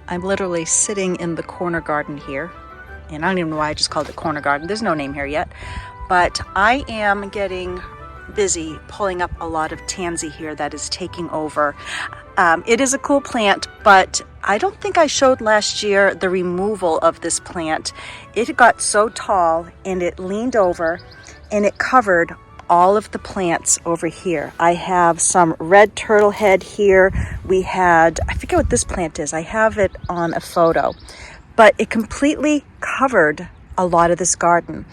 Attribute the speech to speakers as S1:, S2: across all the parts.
S1: I'm literally sitting in the corner garden here, and I don't even know why I just called it corner garden. There's no name here yet, but I am getting busy pulling up a lot of tansy here that is taking over. It is a cool plant, but I don't think I showed last year the removal of this plant. It got so tall and it leaned over and it covered all of the plants over here. I have some red turtle head here. We had, I forget what this plant is. I have it on a photo, but it completely covered a lot of this garden.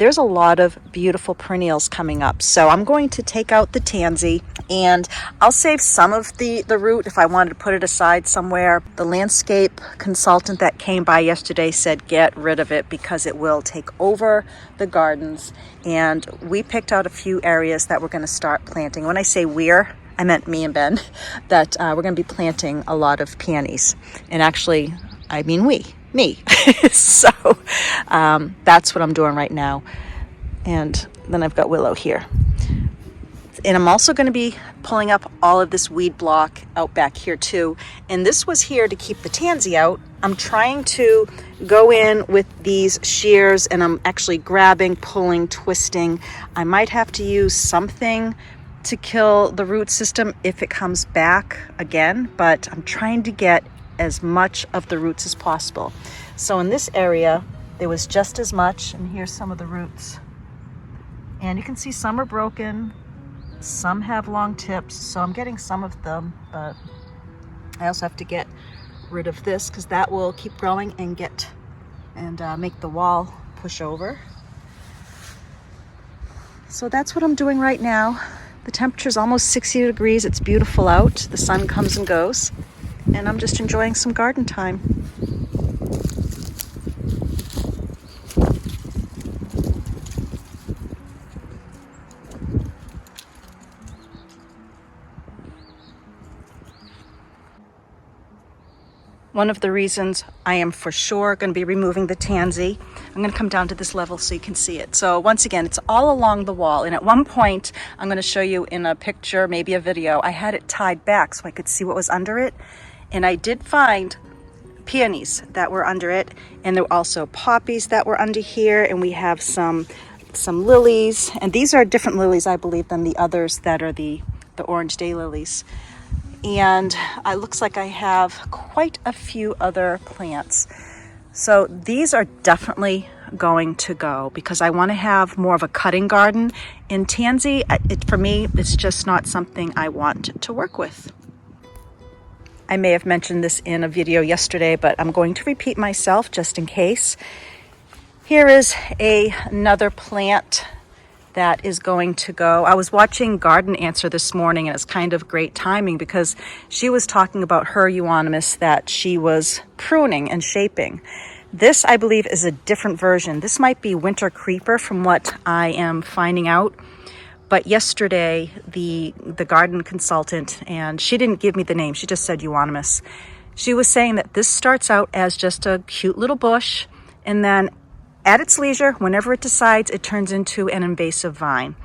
S1: there's a lot of beautiful perennials coming up. So I'm going to take out the tansy, and I'll save some of the root if I wanted to put it aside somewhere. The landscape consultant that came by yesterday said get rid of it because it will take over the gardens. And we picked out a few areas that we're going to start planting. When I say we're, I meant me and Ben, that we're going to be planting a lot of peonies. And actually, I mean me. So that's what I'm doing right now. And then I've got Willow here. And I'm also going to be pulling up all of this weed block out back here too. And this was here to keep the tansy out. I'm trying to go in with these shears, and I'm actually grabbing, pulling, twisting. I might have to use something to kill the root system if it comes back again, but I'm trying to get as much of the roots as possible. So in this area, there was just as much, and here's some of the roots. And you can see some are broken, some have long tips, so I'm getting some of them, but I also have to get rid of this because that will keep growing and make the wall push over. So that's what I'm doing right now. The temperature is almost 60 degrees. It's beautiful out. The sun comes and goes, and I'm just enjoying some garden time. One of the reasons I am for sure going to be removing the tansy, I'm going to come down to this level so you can see it. So once again, it's all along the wall. And at one point, I'm going to show you in a picture, maybe a video, I had it tied back so I could see what was under it. And I did find peonies that were under it. And there were also poppies that were under here. And we have some lilies. And these are different lilies, I believe, than the others that are the orange daylilies. And it looks like I have quite a few other plants. So these are definitely going to go because I want to have more of a cutting garden. In tansy, for me, it's just not something I want to work with. I may have mentioned this in a video yesterday, but I'm going to repeat myself just in case. Here is another plant that is going to go. I was watching Garden Answer this morning, and it's kind of great timing because she was talking about her euonymus that she was pruning and shaping. This, I believe, is a different version. This might be winter creeper from what I am finding out. But yesterday, the garden consultant, and she didn't give me the name, she just said euonymus. She was saying that this starts out as just a cute little bush, and then at its leisure, whenever it decides, it turns into an invasive vine.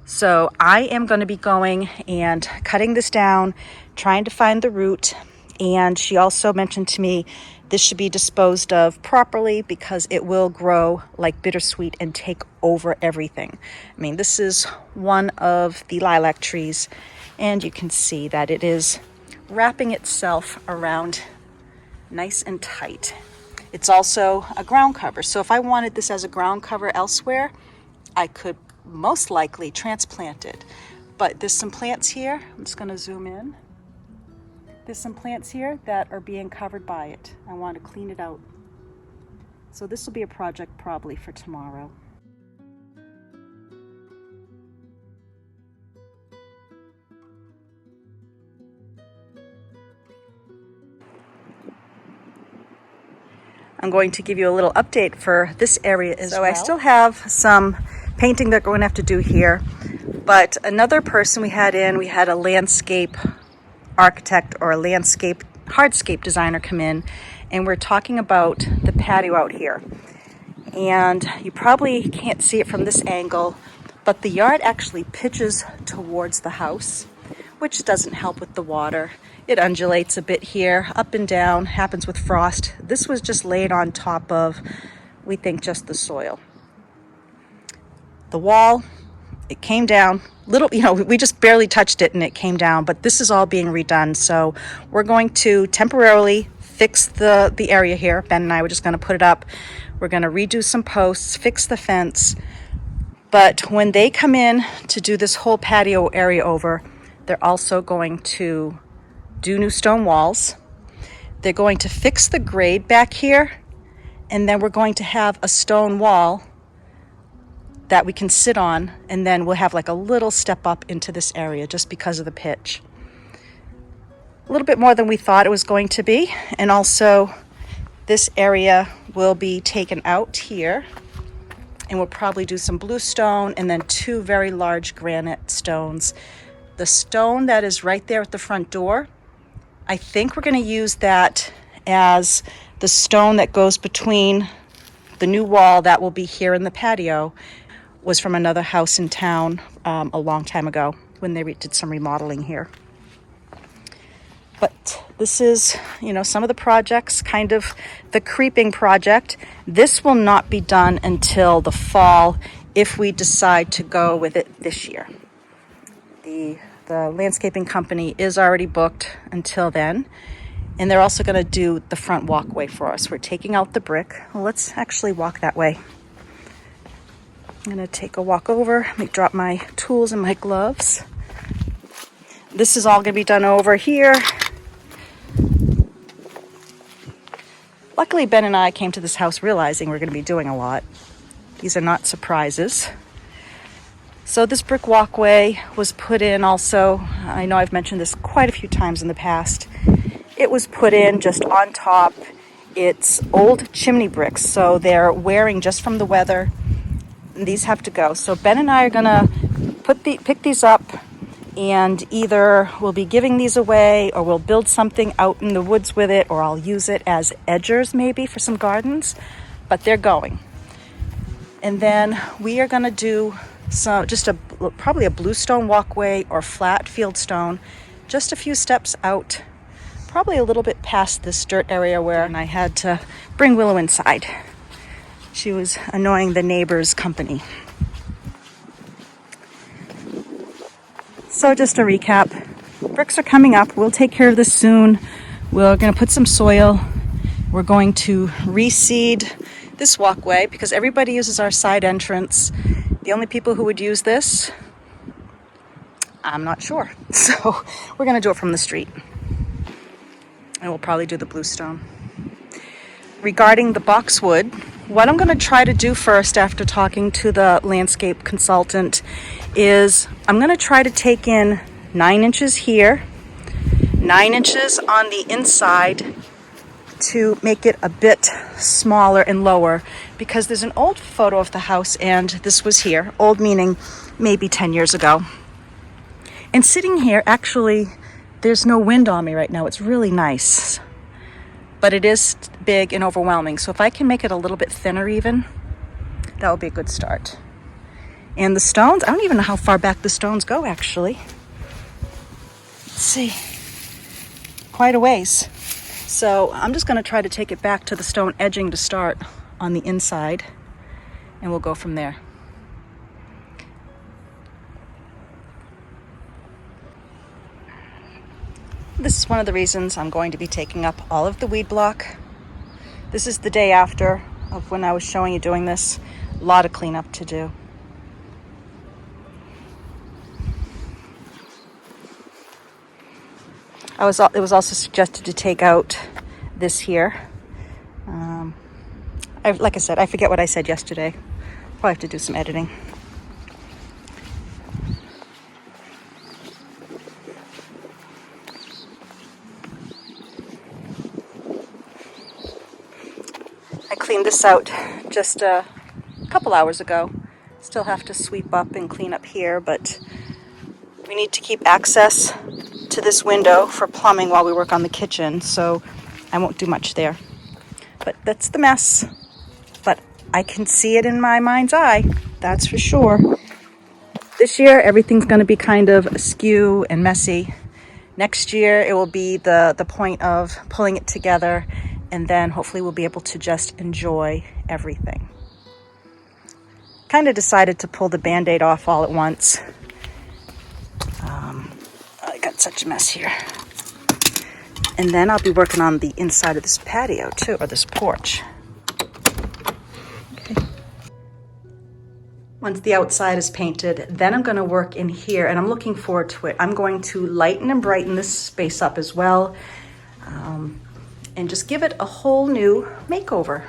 S1: So I am going to be going and cutting this down, trying to find the root. And she also mentioned to me this should be disposed of properly because it will grow like bittersweet and take over everything. I mean, this is one of the lilac trees, and you can see that it is wrapping itself around nice and tight. It's also a ground cover. So if I wanted this as a ground cover elsewhere, I could most likely transplant it. But there's some plants here. I'm just going to zoom in. There's some plants here that are being covered by it. I want to clean it out. So this will be a project probably for tomorrow. I'm going to give you a little update for this area as well. So I still have some painting that we're going to have to do here. But another person we had a landscape architect or a landscape hardscape designer come in, and we're talking about the patio out here. And you probably can't see it from this angle, but the yard actually pitches towards the house, which doesn't help with the water. It undulates a bit here, up and down, happens with frost. This was just laid on top of, we think, just the soil. The wall, it came down, we just barely touched it and it came down, but this is all being redone. So we're going to temporarily fix the area here. Ben and I were just going to put it up. We're going to redo some posts, fix the fence. But when they come in to do this whole patio area over, they're also going to do new stone walls. They're going to fix the grade back here, and then we're going to have a stone wall that we can sit on, and then we'll have like a little step up into this area just because of the pitch. A little bit more than we thought it was going to be. And also this area will be taken out here, and we'll probably do some bluestone and then 2 very large granite stones. The stone that is right there at the front door, I think we're going to use that as the stone that goes between the new wall that will be here in the patio. Was from another house in town a long time ago when they did some remodeling here. But this is, some of the projects, kind of the creeping project. This will not be done until the fall if we decide to go with it this year. The landscaping company is already booked until then. And they're also going to do the front walkway for us. We're taking out the brick. Well, let's actually walk that way. I'm going to take a walk over, drop my tools and my gloves. This is all going to be done over here. Luckily, Ben and I came to this house realizing we're going to be doing a lot. These are not surprises. So this brick walkway was put in also. I know I've mentioned this quite a few times in the past. It was put in just on top. It's old chimney bricks, so they're wearing just from the weather. These have to go. So Ben and I are gonna pick these up, and either we'll be giving these away, or we'll build something out in the woods with it, or I'll use it as edgers maybe for some gardens, but they're going. And then we are gonna do probably a bluestone walkway or flat field stone, just a few steps out, probably a little bit past this dirt area where I had to bring Willow inside. She was annoying the neighbor's company. So just to recap, bricks are coming up. We'll take care of this soon. We're going to put some soil. We're going to reseed this walkway because everybody uses our side entrance. The only people who would use this, I'm not sure. So we're going to do it from the street. And we'll probably do the bluestone. Regarding the boxwood, what I'm going to try to do first after talking to the landscape consultant is I'm going to try to take in 9 inches here, 9 inches on the inside to make it a bit smaller and lower, because there's an old photo of the house and this was here, old meaning maybe 10 years ago. And sitting here, actually, there's no wind on me right now. It's really nice. But it is big and overwhelming. So if I can make it a little bit thinner even, that would be a good start. And the stones, I don't even know how far back the stones go actually. Let's see. Quite a ways. So I'm just going to try to take it back to the stone edging to start on the inside, and we'll go from there. This is one of the reasons I'm going to be taking up all of the weed block. This is the day after of when I was showing you doing this. A lot of cleanup to do. It was also suggested to take out this here. Like I said, I forget what I said yesterday. Probably have to do some editing. I cleaned this out just a couple hours ago. Still have to sweep up and clean up here, but we need to keep access to this window for plumbing while we work on the kitchen, so I won't do much there. But that's the mess. But I can see it in my mind's eye, that's for sure. This year, everything's going to be kind of askew and messy. Next year, it will be the point of pulling it together, and then hopefully we'll be able to just enjoy everything. Kind of decided to pull the Band-Aid off all at once. I got such a mess here. And then I'll be working on the inside of this patio too, or this porch. Okay. Once the outside is painted, then I'm going to work in here, and I'm looking forward to it. I'm going to lighten and brighten this space up as well, and just give it a whole new makeover.